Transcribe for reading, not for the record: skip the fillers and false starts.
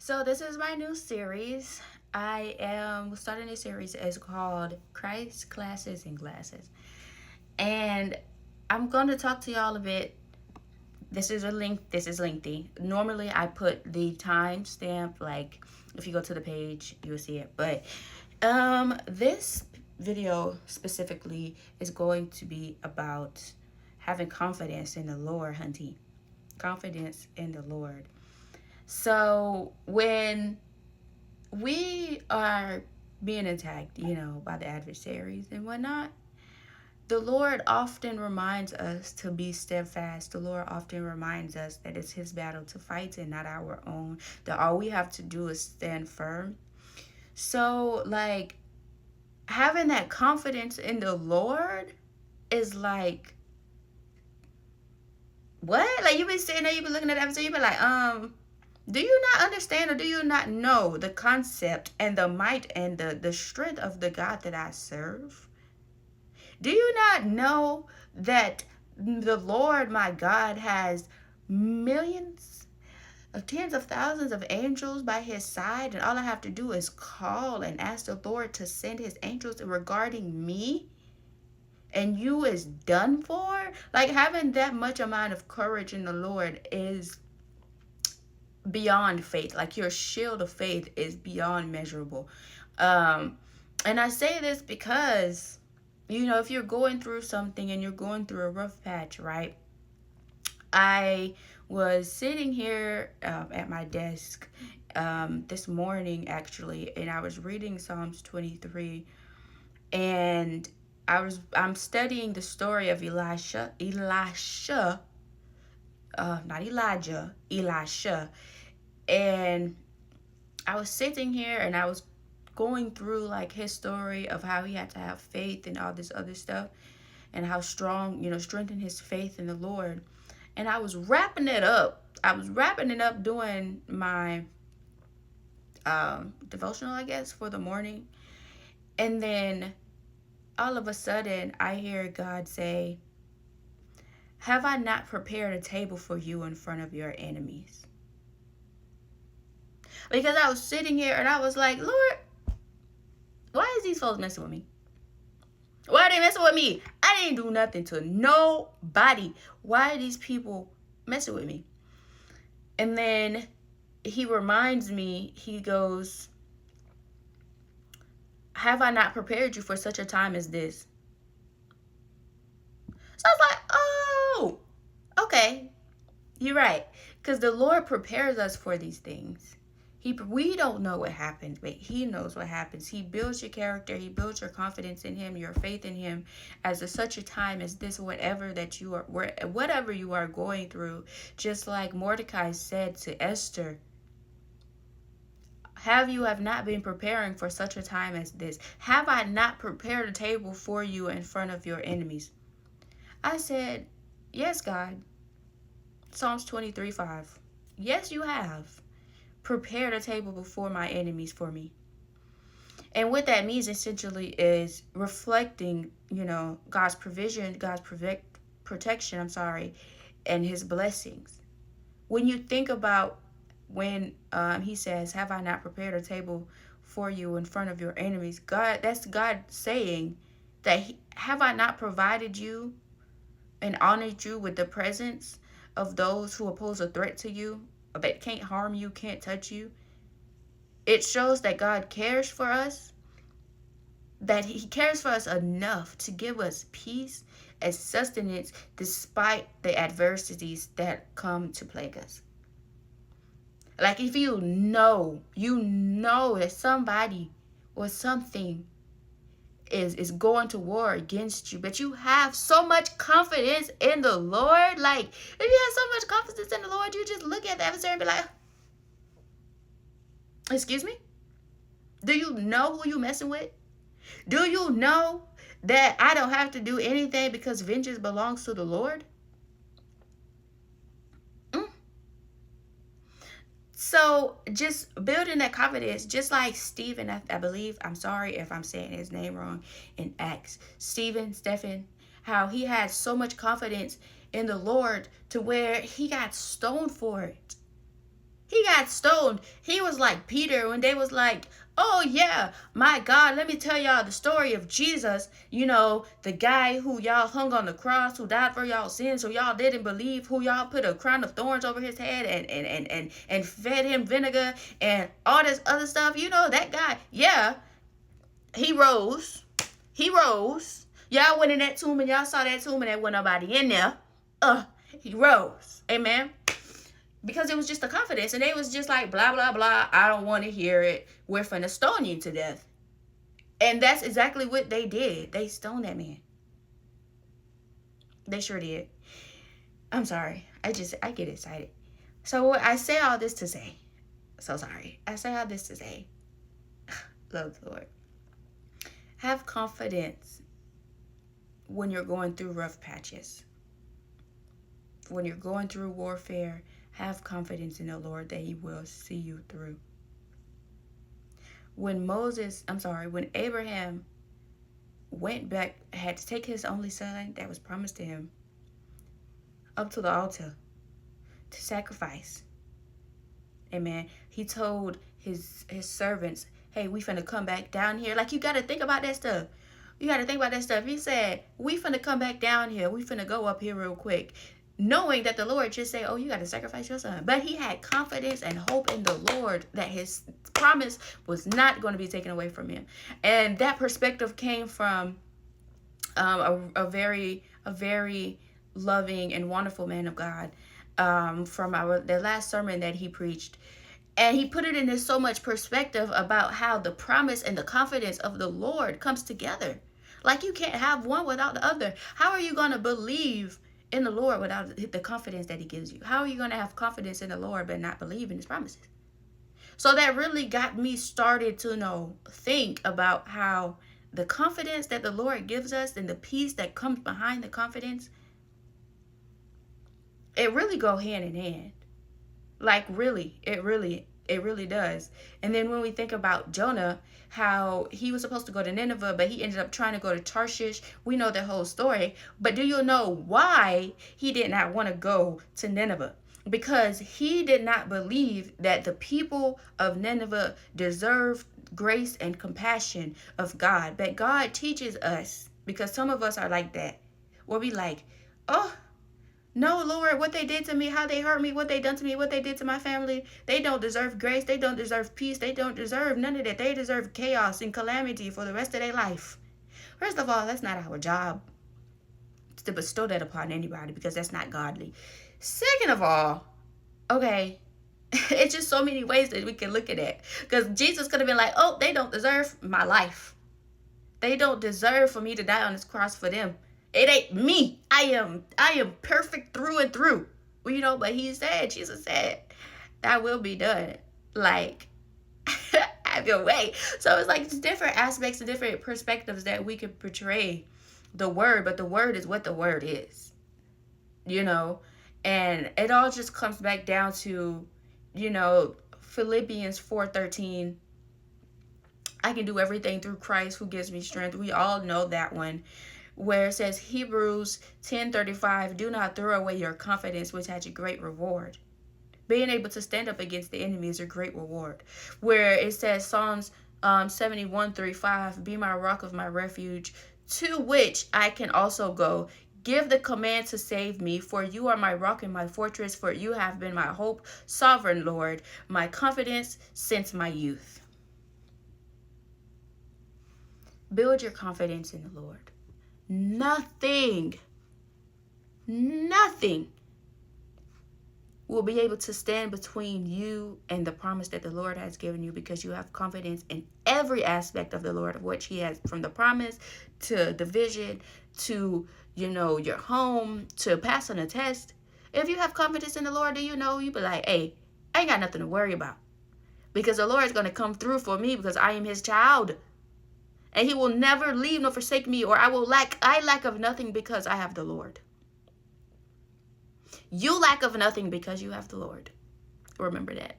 So this is my new series. I am starting a series. It's called Christ Classes and Glasses. And I'm going to talk to y'all a bit. This is lengthy. Normally I put the timestamp, like if you go to the page, you'll see it. But this video specifically is going to be about having confidence in the Lord, hunty. Confidence in the Lord. So when we are being attacked, by the adversaries and whatnot, the Lord often reminds us to be steadfast. The Lord often reminds us that it's His battle to fight and not our own. That all we have to do is stand firm. So, like, having that confidence in the Lord is like, what? Like, you been sitting there, you been looking at that episode, you been like, do you not understand or do you not know the concept and the might and the strength of the God that I serve? Do you not know that the Lord my God has millions of tens of thousands of angels by His side, and all I have to do is call and ask the Lord to send His angels regarding me, and you is done for? Like, having that much amount of courage in the Lord is beyond faith. Like, your shield of faith is beyond measurable. And I say this because, if you're going through something and you're going through a rough patch, right? I was sitting here at my desk this morning, actually, and I was reading Psalms 23, and I'm studying the story of Elisha, not Elijah, Elisha. And I was sitting here and I was going through like his story of how he had to have faith and all this other stuff, and how strong, strengthen his faith in the Lord. And I was wrapping it up. Doing my devotional, I guess, for the morning. And then all of a sudden I hear God say, "Have I not prepared a table for you in front of your enemies?" Because I was sitting here and I was like, Lord, why is these folks messing with me? Why are they messing with me? I didn't do nothing to nobody. Why are these people messing with me? And then He reminds me, He goes, "Have I not prepared you for such a time as this?" So I was like, oh, okay, you're right. Because the Lord prepares us for these things. We don't know what happens, but He knows what happens. He builds your character. He builds your confidence in Him, your faith in Him, as such a time as this. Whatever you are going through, just like Mordecai said to Esther, have not been preparing for such a time as this? Have I not prepared a table for you in front of your enemies? I said, yes, God. Psalms 23:5. Yes, you have prepared a table before my enemies for me. And what that means essentially is reflecting, God's provision, God's protection, and His blessings. When you think about when He says, "Have I not prepared a table for you in front of your enemies?" That's God saying that have I not provided you and honored you with the presence of those who pose a threat to you, that can't harm you, can't touch you? It shows that God cares for us, that He cares for us enough to give us peace and sustenance despite the adversities that come to plague us. Like, if you know that somebody or something is going to war against you, but you have so much confidence in the Lord. Like, if you have so much confidence in the Lord, you just look at the adversary and be like, excuse me? Do you know who you messing with? Do you know that I don't have to do anything because vengeance belongs to the Lord? So just building that confidence, just like Stephen, I believe, I'm sorry if I'm saying his name wrong, in Acts. Stephen, how he had so much confidence in the Lord to where he got stoned for it. He got stoned. He was like Peter when they was like, oh yeah, my God, let me tell y'all the story of Jesus. You know, the guy who y'all hung on the cross, who died for y'all sins, who y'all didn't believe, who y'all put a crown of thorns over his head and fed him vinegar and all this other stuff. You know, that guy, yeah, he rose. He rose. Y'all went in that tomb and y'all saw that tomb and there wasn't nobody in there. He rose. Amen. Because it was just a confidence. And they was just like, blah, blah, blah. I don't want to hear it. We're finna stone you to death. And that's exactly what they did. They stoned that man. They sure did. I'm sorry. I get excited. So I say all this to say. So sorry. I say all this to say. Love the Lord. Have confidence when you're going through rough patches. When you're going through warfare, have confidence in the Lord that he will see you through. When Abraham went back, had to take his only son that was promised to him up to the altar to sacrifice. Amen. He told his servants, hey, we finna come back down here. Like, you got to think about that stuff. You got to think about that stuff. He said, we finna come back down here. We finna go up here real quick. Knowing that the Lord just say, oh, you got to sacrifice your son. But he had confidence and hope in the Lord that his promise was not going to be taken away from him. And that perspective came from a very loving and wonderful man of God from the last sermon that he preached. And he put it in so much perspective about how the promise and the confidence of the Lord comes together. Like, you can't have one without the other. How are you going to believe in the Lord without the confidence that he gives you? How are you going to have confidence in the Lord but not believe in his promises? So that really got me started to think about how the confidence that the Lord gives us and the peace that comes behind the confidence, it really go hand in hand. Like, really, it really does. And then when we think about Jonah, how he was supposed to go to Nineveh, but he ended up trying to go to Tarshish. We know the whole story. But do you know why he did not want to go to Nineveh? Because he did not believe that the people of Nineveh deserved grace and compassion of God. But God teaches us, because some of us are like that, where we like, oh, no, Lord, what they did to me, how they hurt me, what they done to me, what they did to my family, they don't deserve grace. They don't deserve peace. They don't deserve none of that. They deserve chaos and calamity for the rest of their life. First of all, that's not our job to bestow that upon anybody, because that's not godly. Second of all, okay, it's just so many ways that we can look at it. Because Jesus could have been like, oh, they don't deserve my life. They don't deserve for me to die on this cross for them. It ain't me. I am perfect through and through. Well, but Jesus said, that will be done. Like, have your way. So it's like different aspects and different perspectives that we can portray the word, but the word is what the word is. And it all just comes back down to, Philippians 4:13. I can do everything through Christ who gives me strength. We all know that one. Where it says Hebrews 10:35, do not throw away your confidence, which has a great reward. Being able to stand up against the enemy is a great reward. Where it says Psalms 71:3-5, be my rock of my refuge, to which I can also go. Give the command to save me, for you are my rock and my fortress, for you have been my hope, sovereign Lord, my confidence since my youth. Build your confidence in the Lord. Nothing will be able to stand between you and the promise that the Lord has given you, because you have confidence in every aspect of the Lord, of what he has, from the promise to the vision to, your home, to passing a test. If you have confidence in the Lord, then you be like, hey, I ain't got nothing to worry about, because the Lord is going to come through for me, because I am his child. And he will never leave nor forsake me, or I lack of nothing, because I have the Lord. You lack of nothing because you have the Lord. Remember that.